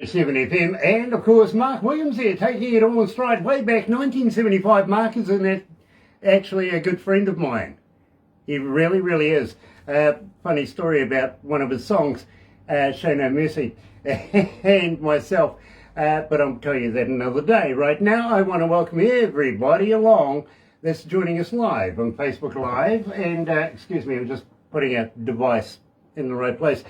7FM, and of course Mark Williams here, taking it all in stride way back 1975. Mark is actually a good friend of mine. He really, really is. Funny story about one of his songs, Show No Mercy, and myself, but I'll tell you that another day. Right now I want to welcome everybody along that's joining us live on Facebook Live, and excuse me, I'm just putting a device in the right place.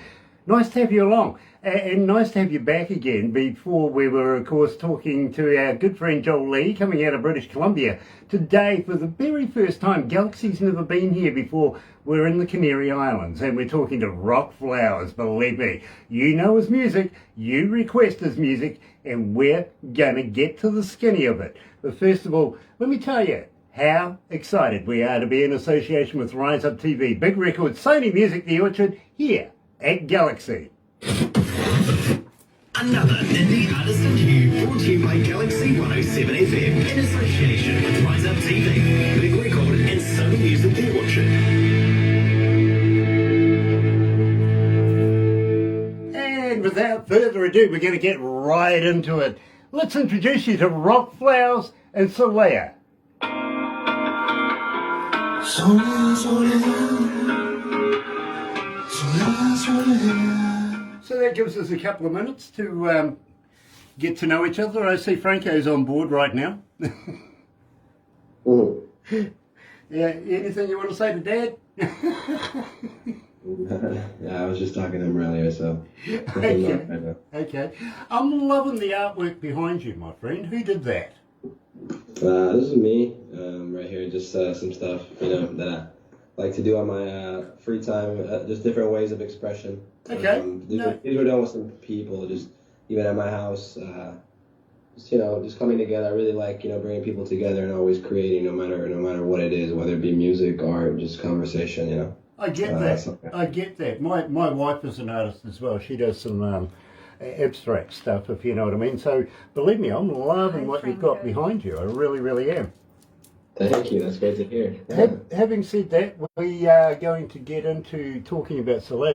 Nice to have you along, and nice to have you back again. Before we were, of course, talking to our good friend Joel Lee, coming out of British Columbia. Today, for the very first time, Galaxy's never been here before. We're in the Canary Islands, and we're talking to Roc Flowers. Believe me, you know his music, you request his music, and we're going to get to the skinny of it. But first of all, let me tell you how excited we are to be in association with Rise Up TV, Big Records, Sony Music, The Orchard, here at Galaxy. Another indie artist interview brought to you by galaxy107fm in association with Rise Up TV, Big Record and Sony Music The Orchard. And without further ado, we're going to get right into it. Let's introduce you to Roc Flowers and Solea. So that gives us a couple of minutes to get to know each other. I see Franco's on board right now. Yeah, anything you want to say to Dad? Yeah, I was just talking to him earlier, so... Okay. I'm loving the artwork behind you, my friend. Who did that? This is me, right here, just some stuff, that I like to do on my free time, just different ways of expression. Okay. These were done with some people, just even at my house, just coming together. I really like, bringing people together and always creating, no matter what it is, whether it be music, art, just conversation, I get that. I get that. My wife is an artist as well. She does some abstract stuff, if you know what I mean. So believe me, I'm loving what you've got behind you. I really, really am. Thank you. That's great to hear. Having said that, we are going to get into talking about Soleil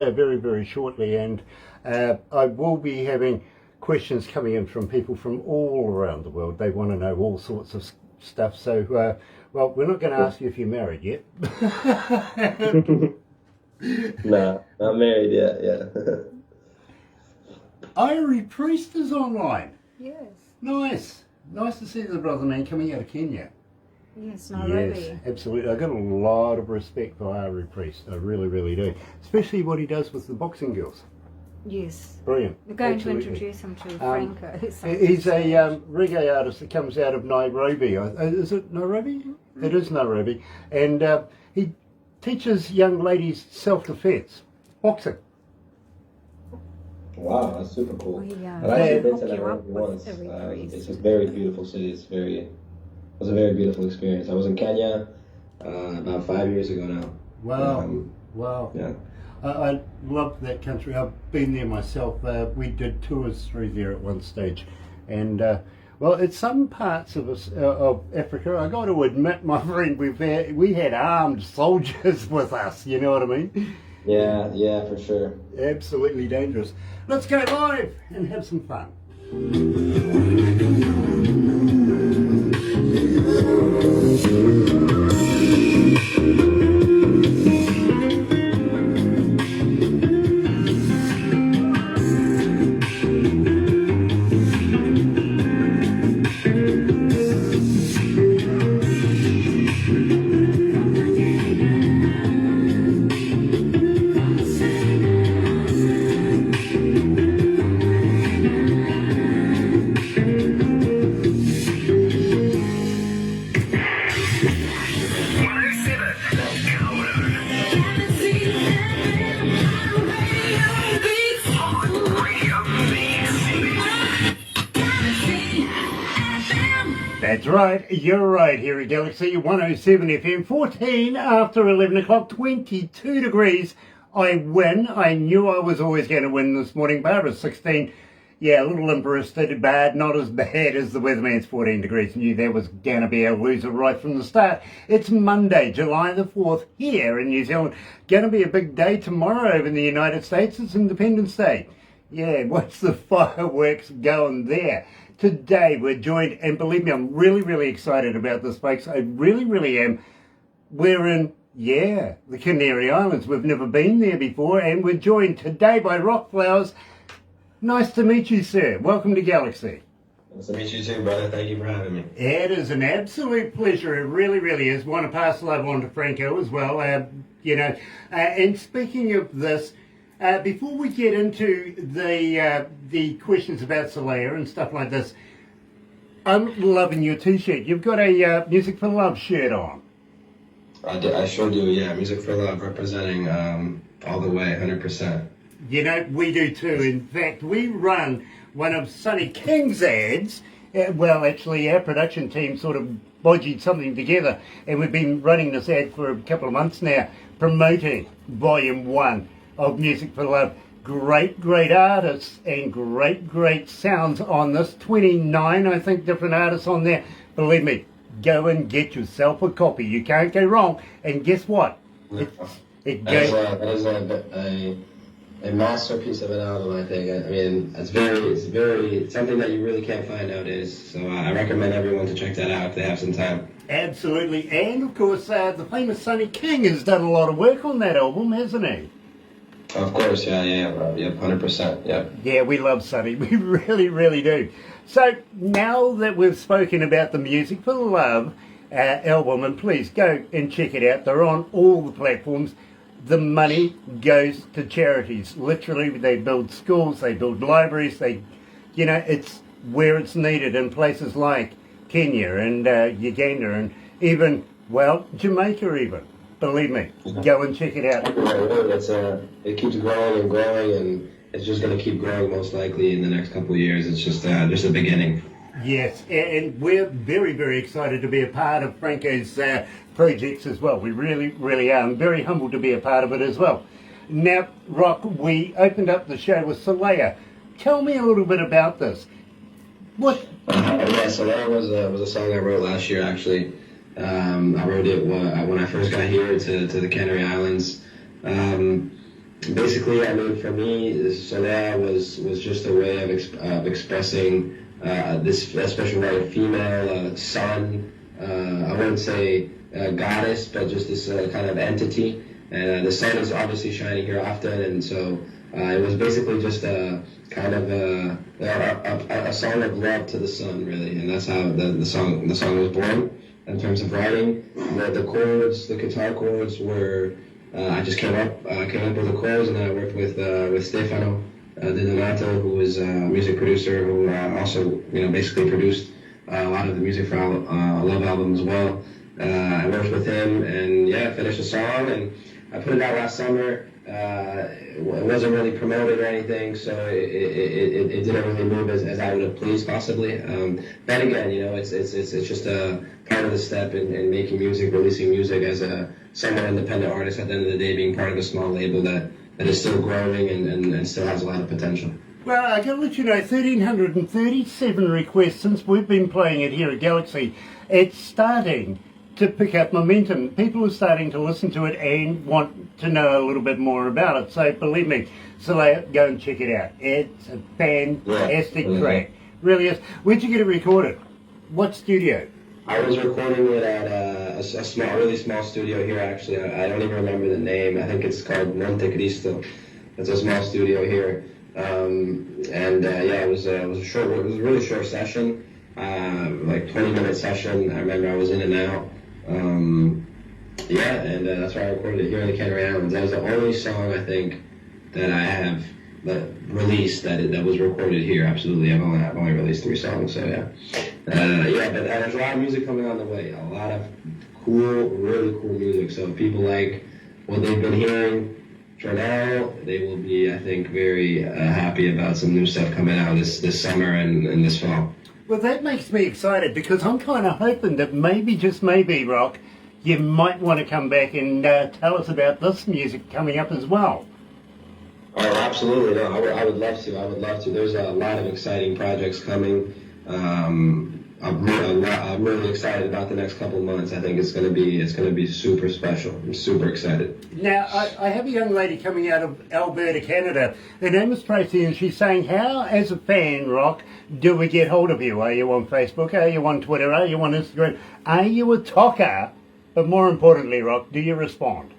very, very shortly, and I will be having questions coming in from people from all around the world. They want to know all sorts of stuff. So, well, we're not going to ask you if you're married yet. No, not married yet. Yeah. Irie Priest is online. Yes. Nice to see the brother man coming out of Kenya. Yes, Nairobi. Yes, absolutely. I've got a lot of respect for Irie Priest. I really, really do. Especially what he does with the boxing girls. Yes. Brilliant. We're going Absolutely. to introduce him to Franco. He's a reggae artist that comes out of Nairobi. Is it Nairobi? Mm-hmm. It is Nairobi. And he teaches young ladies self-defense, boxing. Wow, that's super cool. Yeah. I've actually been to Nairobi once. It's a very beautiful city. It was a very beautiful experience. I was in Kenya about 5 years ago now. Wow. Wow. Yeah. I love that country. I've been there myself. We did tours through there at one stage. And, well, in some parts of Africa, I got to admit, my friend, we had armed soldiers with us, you know what I mean? Yeah, for sure. Absolutely dangerous. Let's go live and have some fun. That's right, you're right here at Galaxy 107 FM, 14 after 11 o'clock, 22 degrees. I win. I knew I was always going to win this morning. Barbara's 16. Yeah, a little interested, but not as bad as the weatherman's 14 degrees. Knew that was going to be a loser right from the start. It's Monday, July the 4th, here in New Zealand. Going to be a big day tomorrow over in the United States. It's Independence Day. Yeah, what's the fireworks going there? Today we're joined, and believe me, I'm really, really excited about this, folks. I really, really am. We're in, the Canary Islands. We've never been there before, and we're joined today by Roc Flowers. Nice to meet you, sir. Welcome to Galaxy. Nice to meet you too, brother. Thank you for having me. It is an absolute pleasure. It really, really is. Want to pass love on to Franco as well. And speaking of this, before we get into the questions about Solea and stuff like this, I'm loving your T-shirt. You've got a Music for Love shirt on. I sure do, yeah. Music for Love representing all the way, 100%. You know, we do too. In fact, we run one of Sonny King's ads. Well, actually, our production team sort of bodged something together, and we've been running this ad for a couple of months now, promoting Volume 1 of Music for Love. Great, great artists and great, great sounds on this. 29, I think, different artists on there. Believe me, go and get yourself a copy. You can't go wrong. And guess what? That is a masterpiece of an album, I think. I mean, it's very something that you really can't find nowadays. So I recommend everyone to check that out if they have some time. Absolutely. And, of course, the famous Sonny King has done a lot of work on that album, hasn't he? Of course, yeah, 100%, yeah. Yeah, we love Sonny. We really, really do. So, now that we've spoken about the Music for Love album, and please go and check it out. They're on all the platforms. The money goes to charities. Literally, they build schools, they build libraries, it's where it's needed in places like Kenya and Uganda and even, Jamaica even. Believe me, go and check it out. It keeps growing and growing, and it's just going to keep growing most likely in the next couple of years. It's just a beginning. Yes, and we're very, very excited to be a part of Franco's projects as well. We really, really are. I'm very humbled to be a part of it as well. Now, Roc, we opened up the show with Solea. Tell me a little bit about this. What? Solea was a song I wrote last year, actually. I wrote it when I first got here to the Canary Islands. Basically, I mean, for me, Solea was just a way of expressing this special way of female sun. I wouldn't say goddess, but just this kind of entity. And the sun is obviously shining here often, and so it was basically just a kind of a song of love to the sun, really. And that's how the song was born. In terms of writing, the chords, the guitar chords were, I just came up with the chords, and then I worked with Stefano Di Donato, who was a music producer, who also, basically produced a lot of the music for our Love album as well. I worked with him, and finished the song, and I put it out last summer. It wasn't really promoted or anything, so it didn't really move as I would have pleased, possibly. But again, it's just a part of the step in making music, releasing music as a somewhat independent artist. At the end of the day, being part of a small label that is still growing and still has a lot of potential. Well, I can let you know, 1,337 requests since we've been playing it here at Galaxy. It's starting to pick up momentum. People are starting to listen to it and want to know a little bit more about it. So believe me, Solea, go and check it out. It's a fantastic track. Really is. Where'd you get it recorded? What studio? I was recording it at a really small studio here, actually. I don't even remember the name. I think it's called Monte Cristo. It's a small studio here. It was a really short session, like 20-minute session. I remember I was in and out. That's why I recorded it here in the Canary Islands. That was the only song, I think, that I have released that was recorded here. Absolutely, I've only released 3 songs, so yeah. But there's a lot of music coming on the way. A lot of really cool music. So if people like what they've been hearing for now, they will be, I think, very happy about some new stuff coming out this summer and this fall. Well, that makes me excited because I'm kind of hoping that maybe, just maybe, Roc, you might want to come back and tell us about this music coming up as well. Oh, absolutely. No, I would love to. There's a lot of exciting projects coming. I'm really excited about the next couple of months. I think it's gonna be super special. I'm super excited. Now, I have a young lady coming out of Alberta, Canada. Her name is Tracy, and she's saying, how, as a fan, Roc, do we get hold of you? Are you on Facebook? Are you on Twitter? Are you on Instagram? Are you a talker? But more importantly, Roc, do you respond?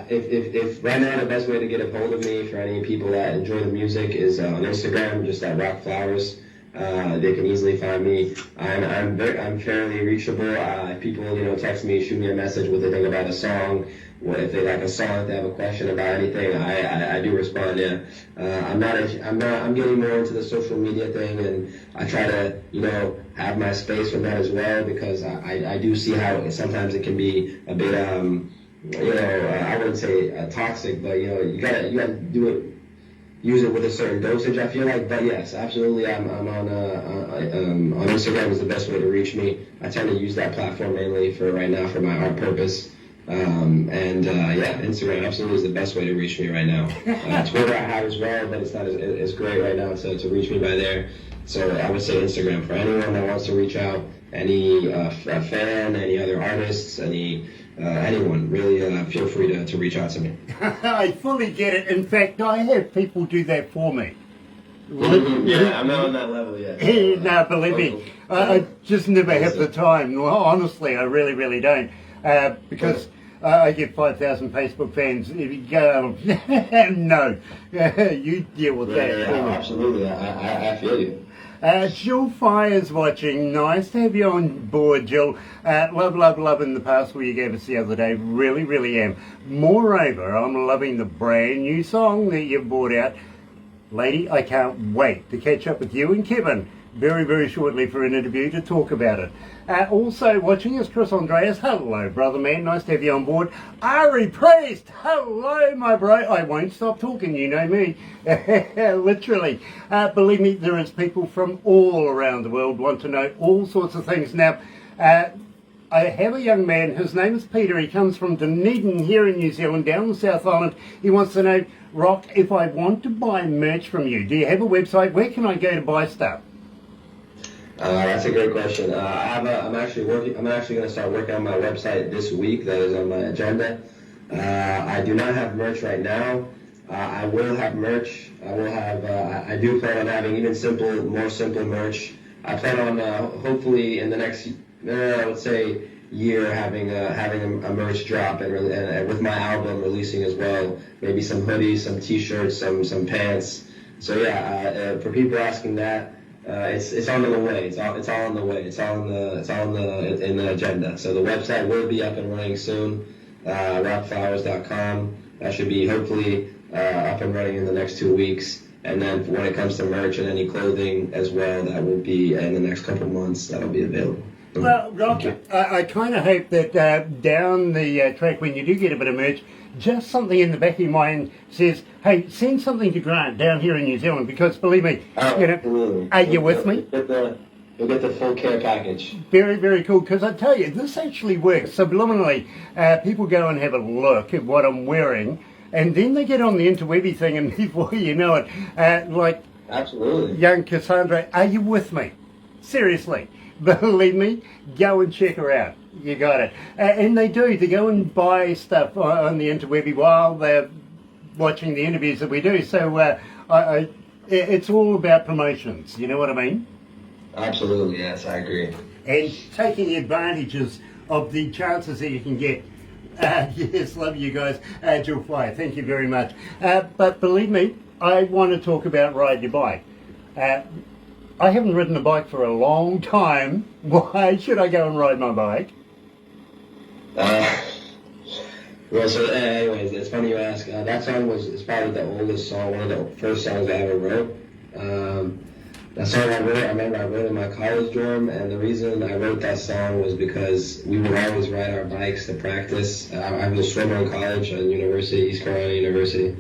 If right now the best way to get a hold of me for any people that enjoy the music is on Instagram, just at Roc Flowers. They can easily find me. I'm fairly reachable. If people text me, shoot me a message what they think about a song, if they like a song, if they have a question about anything, I do respond. Yeah, I'm getting more into the social media thing, and I try to have my space from that as well, because I do see how sometimes it can be a bit I wouldn't say toxic, but you gotta do it, use it with a certain dosage, I feel like. But yes, absolutely, I'm on Instagram is the best way to reach me. I tend to use that platform mainly for right now for my art purpose. Instagram absolutely is the best way to reach me right now. Twitter I have as well, but it's not as great right now to reach me by there. So I would say Instagram for anyone that wants to reach out, any fan, any other artists, anyone, really feel free to reach out to me. I fully get it. In fact, I have people do that for me. Yeah, I'm not on that level yet. No, believe me, I just never have the time. Well, honestly, I really, really don't. Because I get 5,000 Facebook fans. If you go, no, you deal with that. Yeah, absolutely, I feel you. Jill Fire's watching. Nice to have you on board, Jill. Love in the past where you gave us the other day. Really, really am. Moreover, I'm loving the brand new song that you've brought out. Lady, I can't wait to catch up with you and Kevin very, very shortly for an interview to talk about it. Also watching is Chris Andreas. Hello, brother man. Nice to have you on board. Ari Priest. Hello, my bro. I won't stop talking. You know me. Literally. Believe me, there is people from all around the world want to know all sorts of things. Now, I have a young man. His name is Peter. He comes from Dunedin here in New Zealand, down the South Island. He wants to know, Roc, if I want to buy merch from you, do you have a website? Where can I go to buy stuff? That's a great question. I'm actually going to start working on my website this week. That is on my agenda. I do not have merch right now. I will have merch. I do plan on having even more simple merch. I plan on hopefully in the next, I would say, year having a merch drop and with my album releasing as well. Maybe some hoodies, some T-shirts, some pants. So yeah, for people asking that. It's on the way. It's all on the way. It's all in the agenda. So the website will be up and running soon. RocFlowers.com. That should be hopefully up and running in the next 2 weeks. And then when it comes to merch and any clothing as well, that will be in the next couple months. That'll be available. Well, Roc, I kind of hope that down the track when you do get a bit of merch, just something in the back of your mind says, hey, send something to Grant down here in New Zealand, because believe me, are you with me? You'll get the full care package. Very, very cool, because I tell you, this actually works subliminally. People go and have a look at what I'm wearing, and then they get on the interwebby thing, and before you know it, like absolutely, young Cassandra, are you with me? Seriously. Believe me, go and check her out. You got it. And they do. They go and buy stuff on the interwebby while they're watching the interviews that we do. So it's all about promotions. You know what I mean? Absolutely, yes, I agree. And taking advantages of the chances that you can get. Yes, love you guys. Jill Fire, thank you very much. But believe me, I want to talk about ride your bike. I haven't ridden a bike for a long time. Why should I go and ride my bike? Well, so anyways, it's funny you ask. That song is probably the oldest song, one of the first songs I ever wrote. That song I remember I wrote in my college dorm, and the reason I wrote that song was because we would always ride our bikes to practice. I was a swimmer in college at university, East Carolina University.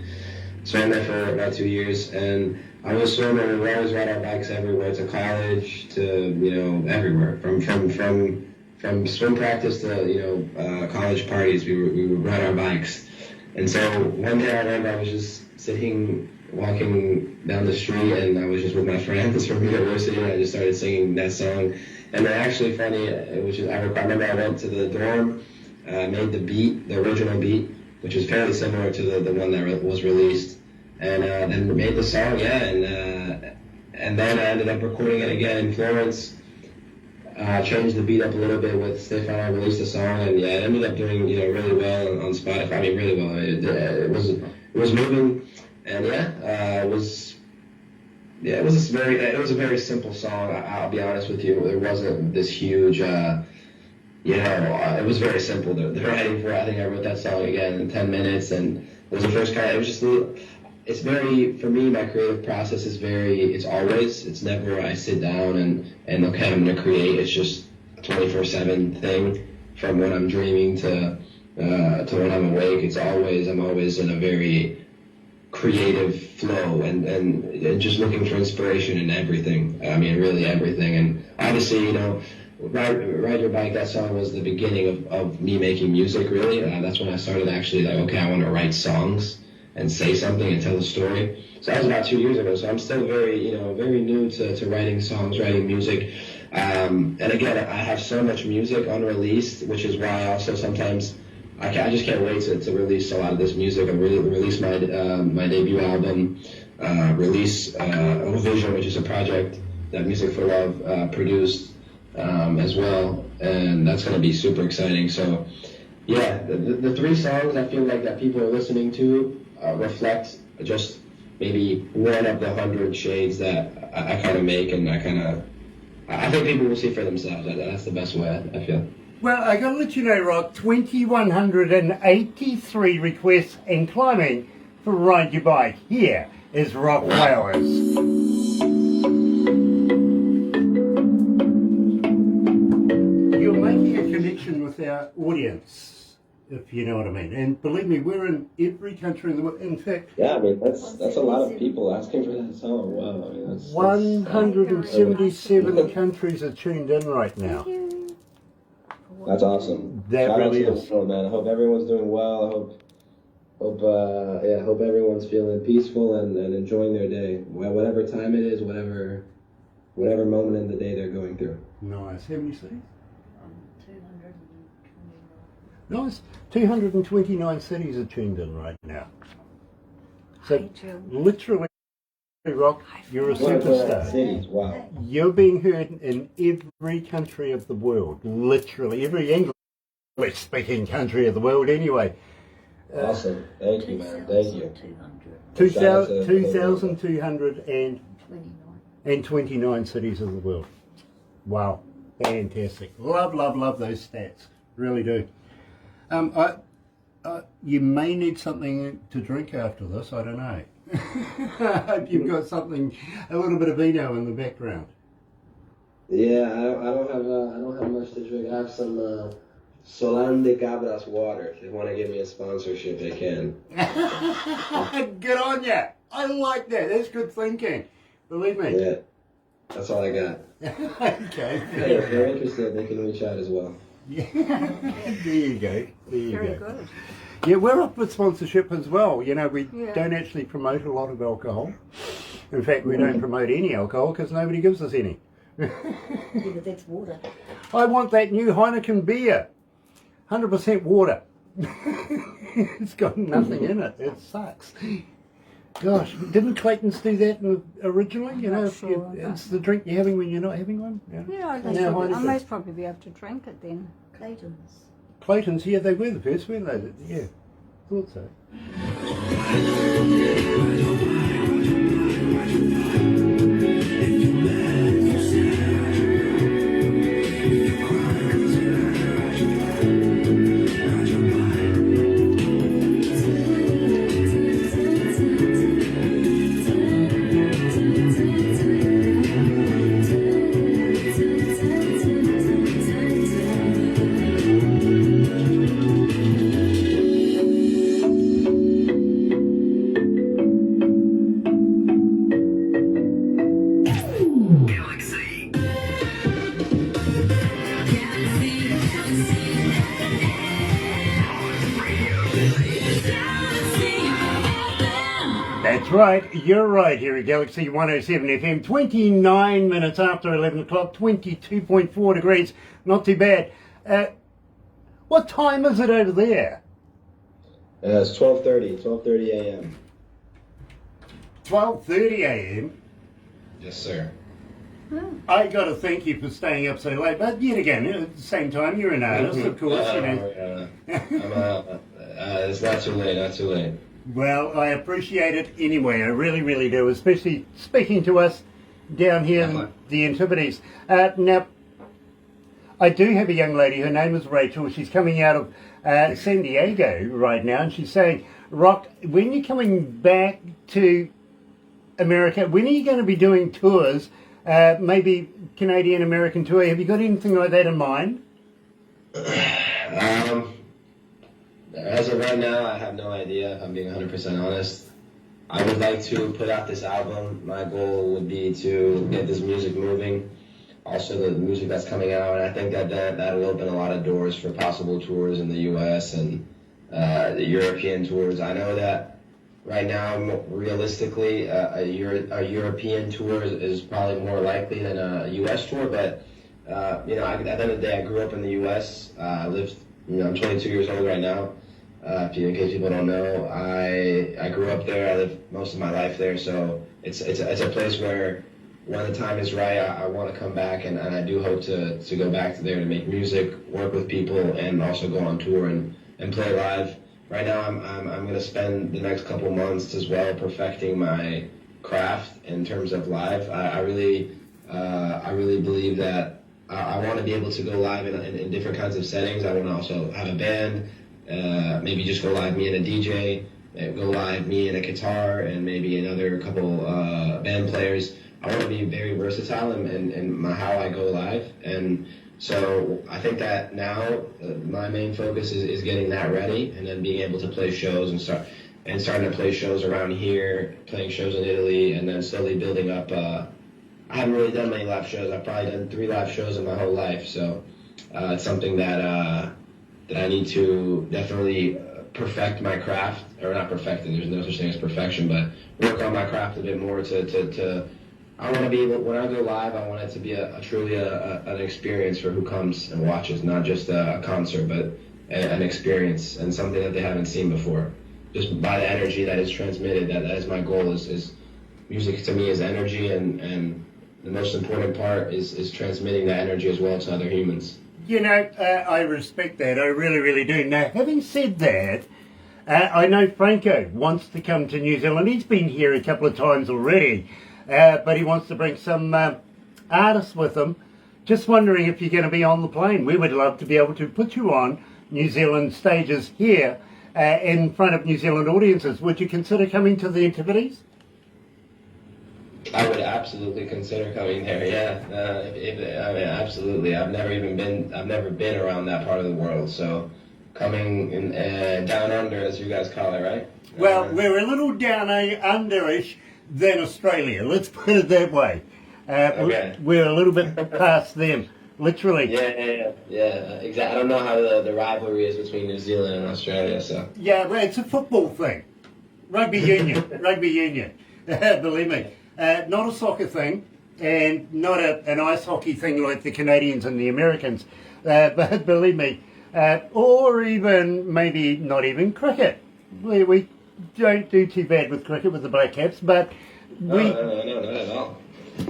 Swam there for about 2 years, and I was swimming, and we always ride our bikes everywhere, to college, to, everywhere. From swim practice to, college parties, we would ride our bikes. And so one day I remember I was just walking down the street, and I was just with my friends from university, and I just started singing that song. And then actually funny, which is I remember I went to the dorm, made the beat, the original beat, which was fairly similar to the one that was released, and then made the song, and then I ended up recording it again in Florence. Changed the beat up a little bit with Stefan. I released the song, and it ended up doing really well on Spotify. I mean, really well. It was moving, and it was a very simple song. I'll be honest with you. There wasn't this huge. It was very simple. The writing for it, I think I wrote that song again in 10 minutes, and it was the first kind. It was just. It's very, for me, my creative process is it's never I sit down and okay, I'm going to create. It's just a 24/7 thing from when I'm dreaming to when I'm awake. I'm always in a very creative flow and just looking for inspiration in everything. I mean, really everything. And obviously, Ride Your Bike, that song was the beginning of me making music, really. That's when I started actually I want to write songs and say something and tell a story. So that was about 2 years ago. So I'm still very new to writing songs, writing music. And again, I have so much music unreleased, which is why also sometimes I just can't wait to release a lot of this music and release my debut album, release Vision, which is a project that Music for Love produced as well. And that's going to be super exciting. So yeah, the 3 songs I feel like that people are listening to reflect just maybe one of the 100 shades that I kind of make, and I think people will see for themselves. That's the best way, I feel. Well, I got to let you know, Roc, 2,183 requests and climbing for Ride Your Bike. Here is Roc Flowers. You're making a connection with our audience, if you know what I mean. And believe me, we're in every country in the world. In fact, yeah, I mean that's a lot of people asking for that song. Wow, I mean, that's 177 countries are tuned in right now. That's awesome. That Shout really out to is. the world, man. I hope everyone's doing well. I hope everyone's feeling peaceful and enjoying their day, whatever time it is, whatever moment in the day they're going through. Nice. How many cities? 229. Nice. 229 cities are tuned in right now. So literally, Roc, you're a superstar. Cities, wow. You're being heard in every country of the world. Literally every English-speaking country of the world. Anyway. Awesome. Thank you, man. Thank you. 2,229 cities of the world. Wow. Fantastic. Love those stats. Really do. You may need something to drink after this. I don't know. I hope you've got something, a little bit of vino in the background. Yeah, I don't have much to drink. I have some Solan de Cabras water. If they want to give me a sponsorship, they can. Good on ya. I like that. That's good thinking. Believe me. Yeah, that's all I got. Okay. Hey, if they're interested, they can reach out as well. Yeah. There you go. Very good. Yeah, we're up with sponsorship as well. We don't actually promote a lot of alcohol. In fact, we don't promote any alcohol because nobody gives us any. Yeah, but that's water. I want that new Heineken beer. 100% water. It's got nothing in it. It sucks. Gosh, didn't Clayton's do that originally? It's the drink you're having when you're not having one. Yeah, I most probably be able to drink it then. Clayton's, yeah, they were the first, weren't they? Yeah, thought so. That's right, you're right here at Galaxy 107 FM, 29 minutes after 11 o'clock, 22.4 degrees, not too bad. What time is it over there? It's 12:30 a.m. 12:30 a.m. Yes, sir. I got to thank you for staying up so late, but yet again, at the same time, you're an artist, of course, you know. It's not too late. Well, I appreciate it anyway, I really, really do, especially speaking to us down here in the Antipodes. Now, I do have a young lady, her name is Rachel, she's coming out of San Diego right now, and she's saying, Roc, when you're coming back to America, when are you going to be doing tours, maybe Canadian-American tour? Have you got anything like that in mind? As of right now, I have no idea, if I'm being 100% honest. I would like to put out this album. My goal would be to get this music moving. Also, the music that's coming out, and I think that'll open a lot of doors for possible tours in the U.S. and the European tours. I know that right now, realistically, a European tour is probably more likely than a U.S. tour, but at the end of the day, I grew up in the U.S. I lived, I'm 22 years old right now. In case people don't know, I grew up there. I lived most of my life there, so it's a place where when the time is right, I want to come back, and I do hope to go back to there to make music, work with people, and also go on tour and play live. Right now, I'm going to spend the next couple months as well perfecting my craft in terms of live. I really believe that I want to be able to go live in different kinds of settings. I want to also have a band, maybe just go live me and a DJ, go live me and a guitar, and maybe another couple band players. I want to be very versatile in how I go live, and so I think that now my main focus is getting that ready, and then being able to play shows and starting to play shows around here, playing shows in Italy, and then slowly building up. I haven't really done many live shows. I've probably done 3 live shows in my whole life, so it's something that I need to definitely perfect my craft, or not perfect it, there's no such thing as perfection, but work on my craft a bit more to I want to be able, when I go live, I want it to be truly an experience for who comes and watches, not just a concert, but an experience and something that they haven't seen before. Just by the energy that is transmitted, that is my goal, is music to me is energy, and the most important part is transmitting that energy as well to other humans. You know, I respect that, I really, really do. Now, having said that, I know Franco wants to come to New Zealand. He's been here a couple of times already. But he wants to bring some artists with him. Just wondering if you're going to be on the plane. We would love to be able to put you on New Zealand stages here in front of New Zealand audiences. Would you consider coming to the Antipodes? I would absolutely consider coming there. Yeah, absolutely. I've never been around that part of the world. So coming in, down under, as you guys call it, right? Well, we're a little down underish than Australia, let's put it that way. Okay. We're a little bit past them, literally. Yeah, exactly. I don't know how the rivalry is between New Zealand and Australia, so. Yeah, well, it's a football thing. Rugby union, believe me. Not a soccer thing, and not an ice hockey thing like the Canadians and the Americans, but believe me, or even, maybe not even cricket. We don't do too bad with cricket with the Black Caps, but we... No, not at all.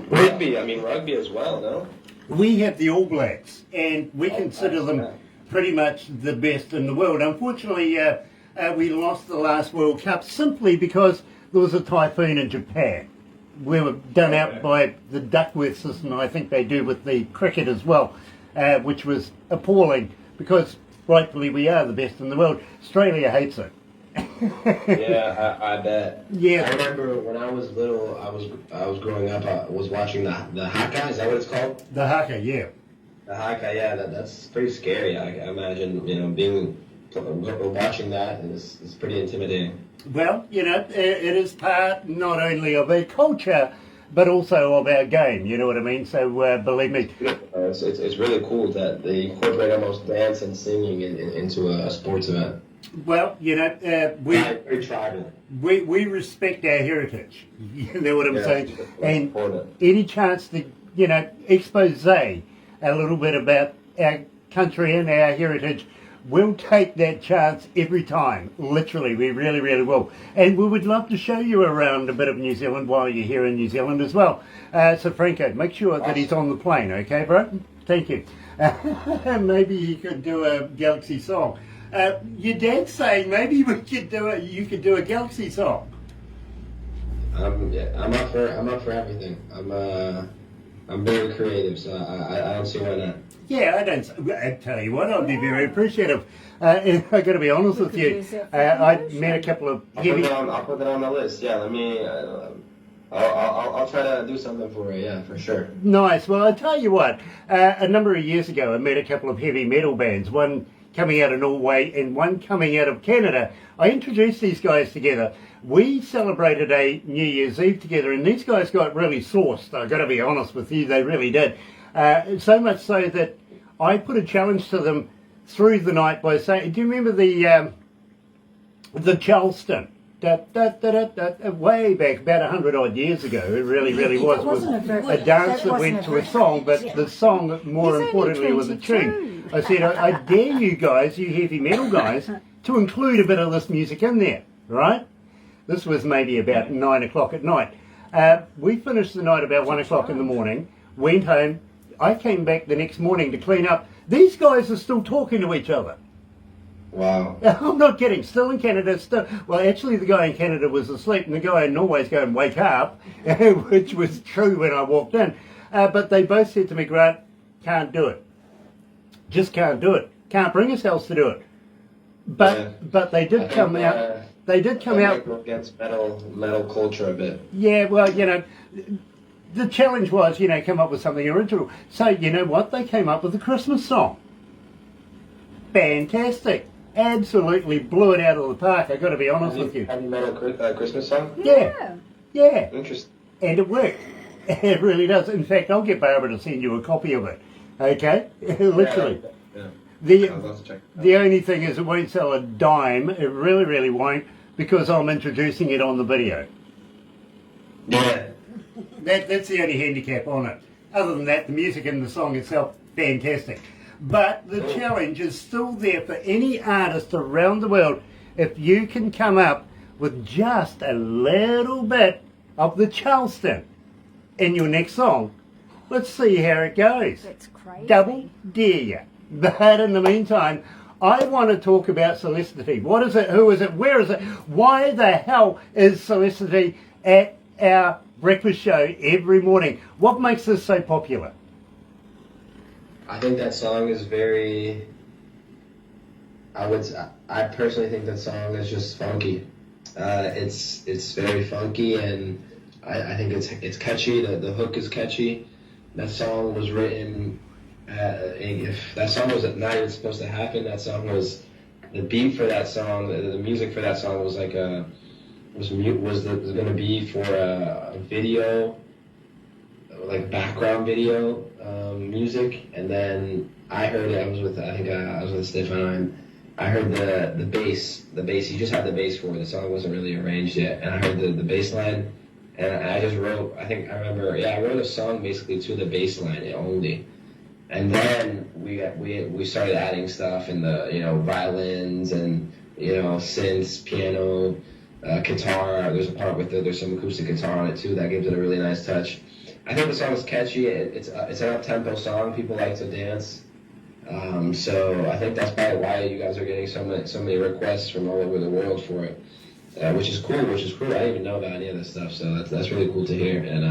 Rugby as well, no? We have the All Blacks, and we consider them pretty much the best in the world. Unfortunately, we lost the last World Cup simply because there was a typhoon in Japan. We were done out by the Duckworth system, I think they do with the cricket as well, which was appalling, because rightfully we are the best in the world. Australia hates it. Yeah, I bet. Yeah. I remember when I was little, I was growing up, I was watching the haka, is that what it's called? The haka, yeah. The haka, yeah, that's pretty scary. I imagine, watching that is pretty intimidating. Well, it is part not only of our culture, but also of our game, you know what I mean? So, believe me. It's really cool that they incorporate almost dance and singing into a sports event. Well, you know, Very tribal. we respect our heritage. You know what I'm saying? That's And important. any chance to, you know, expose a little bit about our country and our heritage, we'll take that chance every time. Literally, we really, really will. And we would love to show you around a bit of New Zealand while you're here in New Zealand as well. So Franco, make sure that he's on the plane, okay, bro? Thank you. Maybe you could do a Galaxy song. Your dad's saying maybe we could do it. You could do a Galaxy song. I'm up for everything. I'm very creative, so I don't see why not. Yeah, I tell you what, I'd be very appreciative. And I got to be honest with you. I met a couple of heavy. I'll put that on the list. Yeah, let me. I'll try to do something for you. Yeah, for sure. Nice. Well, I tell you what. A number of years ago, I met a couple of heavy metal bands. One coming out of Norway and one coming out of Canada. I introduced these guys together. We celebrated a New Year's Eve together, and these guys got really sauced. I've got to be honest with you, they really did. So much so that I put a challenge to them through the night by saying, do you remember the Charleston? Way back, about 100 odd years ago, it really, really was a dance that went to a song, but the song, more importantly, was a tune. I said, I dare you guys, you heavy metal guys, to include a bit of this music in there, right? This was maybe about 9 o'clock at night. We finished the night about 1 o'clock in the morning, went home. I came back the next morning to clean up. These guys are still talking to each other. Wow. I'm not kidding. Still in Canada. Well, actually, the guy in Canada was asleep, and the guy in Norway's going, wake up, which was true when I walked in. But they both said to me, Grant, can't do it. Just can't do it. Can't bring ourselves to do it. But they did come out. They did come out against metal culture a bit. Yeah, well, you know, the challenge was, you know, come up with something original. So, you know what? They came up with a Christmas song. Fantastic. Absolutely blew it out of the park, I've got to be honest with you. Heavy metal Christmas song? Yeah. Interesting. And it worked. It really does. In fact, I'll get Barbara to send you a copy of it. Okay? Literally. Yeah. The only thing is it won't sell a dime. It really, really won't, because I'm introducing it on the video. Yeah. That's the only handicap on it. Other than that, the music and the song itself, fantastic. But the challenge is still there for any artist around the world. If you can come up with just a little bit of the Charleston in your next song, let's see how it goes. That's crazy. Double dare you. But in the meantime, I want to talk about Celesticity. What is it? Who is it? Where is it? Why the hell is Celesticity at our breakfast show every morning? What makes this so popular? I think that song is very. I personally think that song is just funky. It's very funky, and I think it's catchy. The hook is catchy. That song was written. If that song was not even supposed to happen, that song was the beat for that song. The music for that song was like was going to be for a video, like background video music. And then I heard it. I was with Stefano, and I heard the bass. He just had the bass for it. The song wasn't really arranged yet, and I heard the bass line, and I just wrote. I wrote a song basically to the bass line only. And then we started adding stuff in the violins and synths, piano, guitar. There's a part with there's some acoustic guitar on it too that gives it a really nice touch. I think the song is catchy. It's an up-tempo song. People like to dance. So I think that's probably why you guys are getting so many requests from all over the world for it, which is cool. I didn't even know about any of this stuff, so that's really cool to hear. And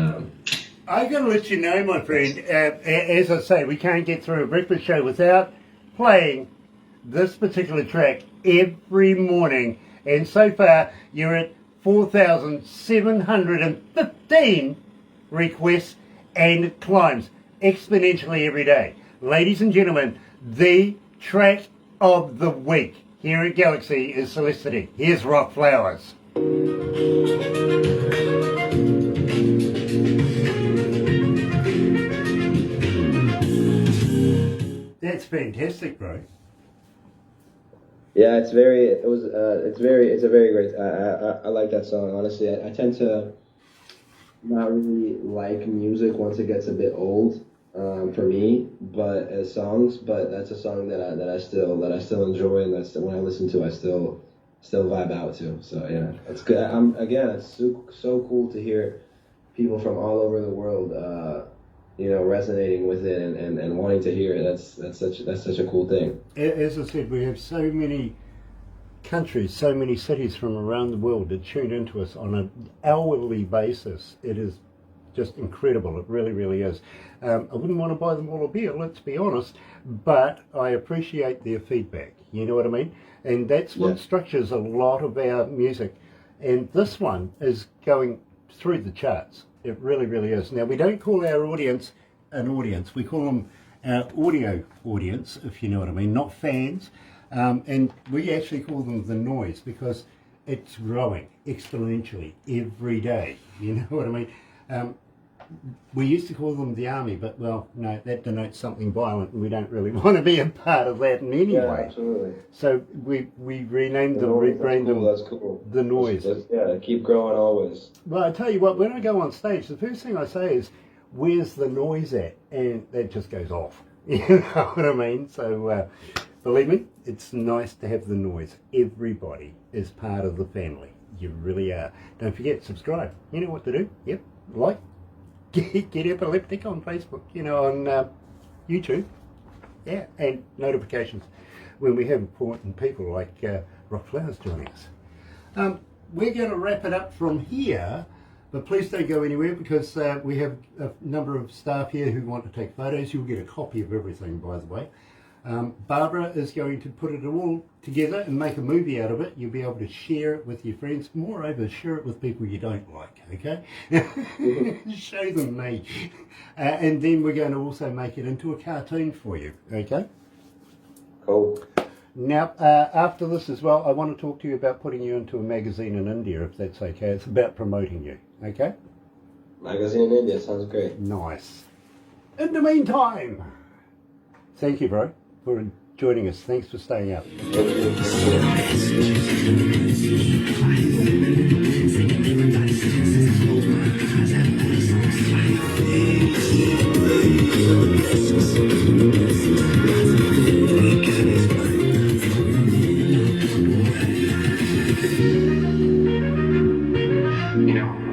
I've got to let you know, my friend, as I say, we can't get through a breakfast show without playing this particular track every morning. And so far, you're at 4,715 requests, and it climbs exponentially every day. Ladies and gentlemen, the track of the week here at Galaxy is Celesticity. Here's Roc Flowers. That's fantastic, bro. Yeah, Yeah, it's very. It was. It's very. It's a very great. I like that song. Honestly, I tend to not really like music once it gets a bit old. For me, but as songs, but that's a song that I still enjoy, and that's when I listen to, I still vibe out to. So yeah, it's good. It's so cool to hear people from all over the world, resonating with it and wanting to hear it. That's such a cool thing. As I said, we have so many countries, so many cities from around the world that tune into us on an hourly basis. It is just incredible. It really, really is. I wouldn't want to buy them all a beer, let's be honest, but I appreciate their feedback. You know what I mean? And that's what structures a lot of our music. And this one is going through the charts. It really, really is. Now, we don't call our audience an audience. We call them our audio audience, if you know what I mean, not fans. And we actually call them the noise because it's growing exponentially every day. You know what I mean? We used to call them the army, but well, no, that denotes something violent, and we don't really want to be a part of that in any Yeah, way. absolutely. So we renamed them, Noise, rebranded them. That's cool. The noise. Yeah, keep growing always. Well, I tell you what, when I go on stage, the first thing I say is, "Where's the noise at?" And that just goes off. You know what I mean? So believe me, it's nice to have the noise. Everybody is part of the family. You really are. Don't forget, subscribe. You know what to do. Yep, like. Get Epileptic on Facebook, on YouTube, yeah, and notifications when we have important people like Roc Flowers joining us. We're going to wrap it up from here, but please don't go anywhere because we have a number of staff here who want to take photos. You'll get a copy of everything, by the way. Barbara is going to put it all together and make a movie out of it. You'll be able to share it with your friends. Moreover, share it with people you don't like, okay? Show them me. And then we're going to also make it into a cartoon for you, okay? Cool. Now, after this as well, I want to talk to you about putting you into a magazine in India, if that's okay. It's about promoting you, okay? Magazine in India, sounds great. Nice. In the meantime, thank you, bro, for joining us. Thanks for staying up.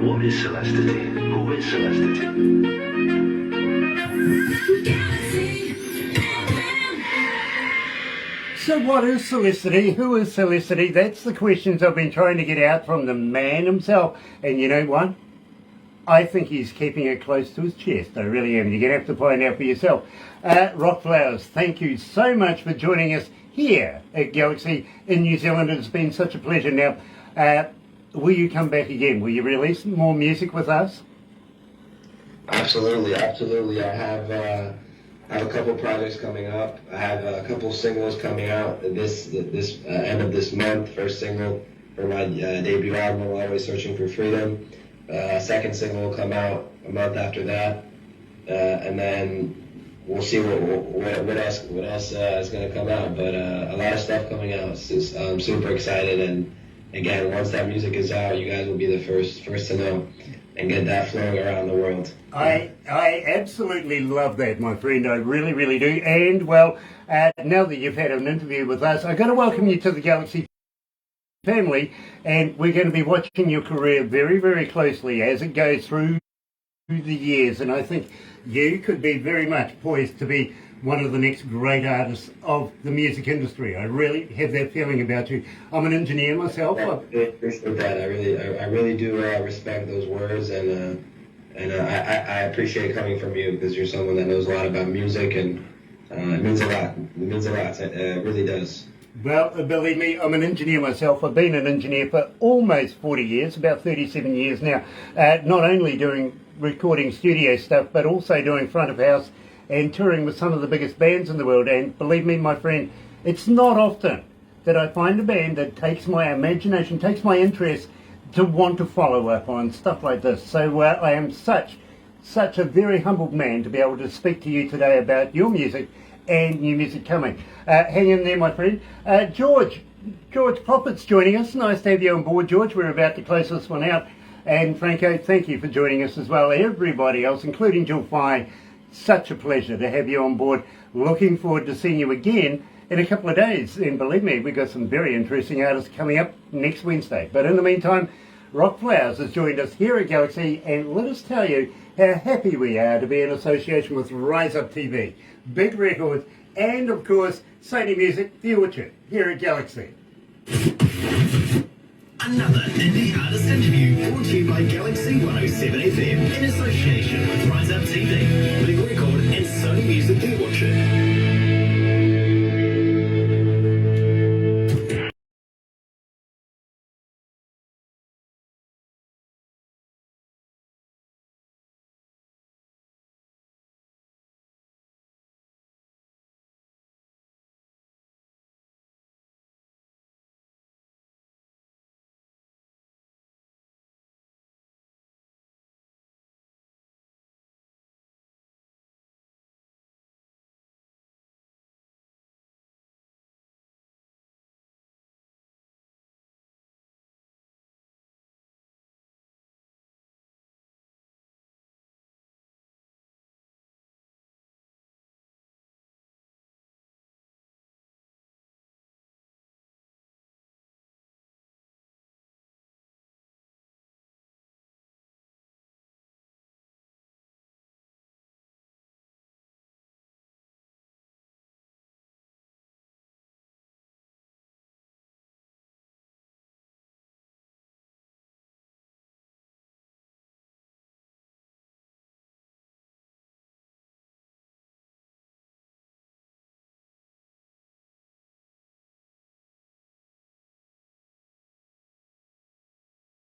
What is Celestity? Who is Celestity? So what is Celicity? Who is Celicity? That's the questions I've been trying to get out from the man himself. And you know what? I think he's keeping it close to his chest. I really am. You're going to have to find out for yourself. Roc Flowers, thank you so much for joining us here at Galaxy in New Zealand. It's been such a pleasure. Now, will you come back again? Will you release more music with us? Absolutely. I have a couple projects coming up. I have a couple singles coming out this end of this month. First single for my debut album, Always Searching for Freedom. Second single will come out a month after that, and then we'll see what else is going to come out. But a lot of stuff coming out. I'm super excited, and again, once that music is out, you guys will be the first to know and get that flowing around the world. I absolutely love that, my friend. I really, really do. And, well, now that you've had an interview with us, I've got to welcome you to the Galaxy family, and we're going to be watching your career very, very closely as it goes through the years. And I think you could be very much poised to be one of the next great artists of the music industry. I really have that feeling about you. I'm an engineer myself. I appreciate that. I really do respect those words, and I appreciate it coming from you because you're someone that knows a lot about music, and it means a lot. It means a lot. It really does. Well, believe me, I'm an engineer myself. I've been an engineer for almost 40 years, about 37 years now, not only doing recording studio stuff, but also doing front of house and touring with some of the biggest bands in the world. And believe me, my friend, it's not often that I find a band that takes my imagination, takes my interest to want to follow up on stuff like this. So I am such a very humbled man to be able to speak to you today about your music and new music coming. Hang in there, my friend. George, George Proppett's joining us. Nice to have you on board, George. We're about to close this one out. And Franco, thank you for joining us as well. Everybody else, including Jill Fye, such a pleasure to have you on board. Looking forward to seeing you again in a couple of days. And believe me, we've got some very interesting artists coming up next Wednesday. But in the meantime, Roc Flowers has joined us here at Galaxy, and let us tell you how happy we are to be in association with Rise Up TV, Big Records, and of course, Sony Music, The Orchard, here at Galaxy. Another indie artist interview brought to you by Galaxy 107 FM in association with Rise Up TV, Big Record and Sony Music The Orchard.